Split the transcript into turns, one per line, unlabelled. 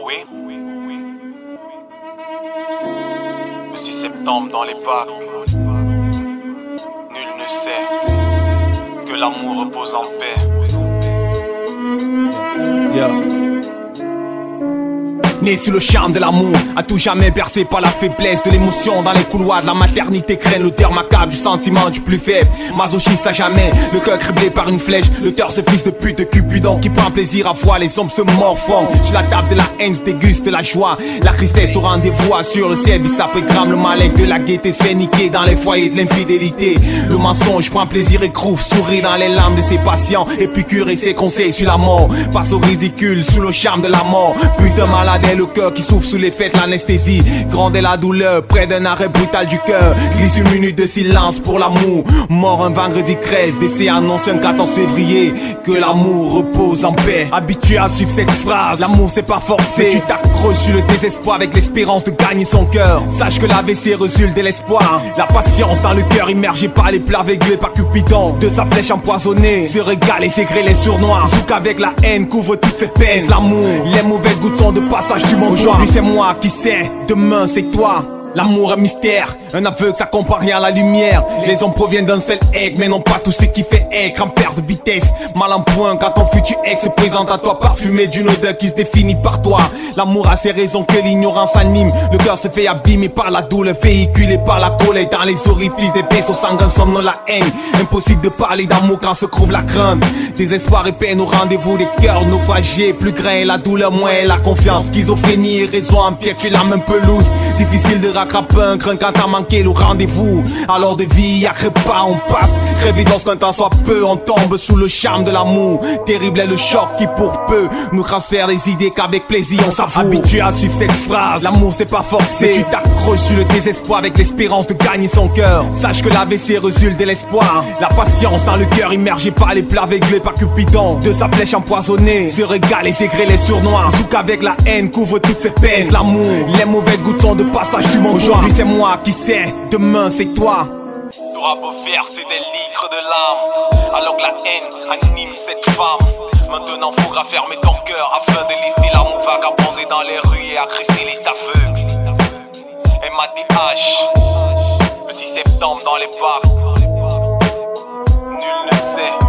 Oui. Le 6 septembre dans les parcs. Nul ne sait que l'amour repose en paix.
Yeah. Né sous le charme de l'amour, à tout jamais bercé par la faiblesse de l'émotion. Dans les couloirs de la maternité craignent l'odeur macabre du sentiment du plus faible. Masochiste à jamais, le cœur criblé par une flèche. L'auteur, ce fils de pute de Cupidon qui prend plaisir à voir les hommes se morfondre. Sur la table de la haine se déguste la joie, la tristesse au rendez-vous assure le service après gramme. Le malin de la gaieté se fait niquer dans les foyers de l'infidélité. Le mensonge prend plaisir et crouffe, sourit dans les larmes de ses patients. Épicure et ses conseils sur la mort, passe au ridicule sous le charme de la mort. Putain malade le cœur qui souffre sous l'effet de l'anesthésie. Grande est la douleur, près d'un arrêt brutal du cœur. Glisse une minute de silence pour l'amour. Mort un vendredi 13, décès annonce un 14 février. Que l'amour repose en paix. Habitué à suivre cette phrase, l'amour c'est pas forcé. Mais tu t'accroches sur le désespoir avec l'espérance de gagner son cœur. Sache que l'AVC résulte de l'espoir. La patience dans le cœur immergé par les plats véglés par Cupidon. De sa flèche empoisonnée, se régale et s'égrée les surnois. Zouk avec la haine couvre toutes ses peines. L'amour, les mauvaises gouttes sont de passage. Aujourd'hui c'est moi qui sais, demain c'est toi. L'amour est mystère, un aveugle ça comprend rien à la lumière. Les hommes proviennent d'un seul aigle, mais non pas tout ce qui fait aigle. En perte de vitesse, mal en point quand ton futur ex se présente à toi, parfumé d'une odeur qui se définit par toi. L'amour a ses raisons que l'ignorance anime. Le cœur se fait abîmer par la douleur, véhiculé par la colère. Dans les orifices des vaisseaux sanguins sommes la haine. Impossible de parler d'amour quand se trouve la crainte. Désespoir et peine au rendez-vous des cœurs naufragés. Plus grain et la douleur, moins la confiance. Schizophrénie et raison empiètent sur la même pelouse. Difficile de rattraper un grain quand t'as manqué le rendez-vous. Alors de vie, y'a pas, on passe. Rêver lorsqu'un temps soit peu, on tombe sous le charme de l'amour. Terrible est le choc qui pour peu nous transfère des idées qu'avec plaisir on s'avoue. Habitué à suivre cette phrase, l'amour c'est pas forcé. Mais tu t'accroches sur le désespoir avec l'espérance de gagner son cœur. Sache que l'AVC résulte de l'espoir. La patience dans le cœur immergé par les plats véglés par Cupidon. De sa flèche empoisonnée, se régale et s'égrée les surnois. Zouk avec la haine couvre toutes ses peines. L'amour, les mauvaises gouttes sont de passage sur mon joie. Aujourd'hui c'est moi qui sais, demain c'est toi.
T'auras beau verser des litres de larmes, alors que la haine anime cette femme. Maintenant faudra fermer ton cœur afin de laisser l'amour vagabonder dans les rues et agresser les aveugles. MADH, le 6 septembre dans les parcs. Nul ne sait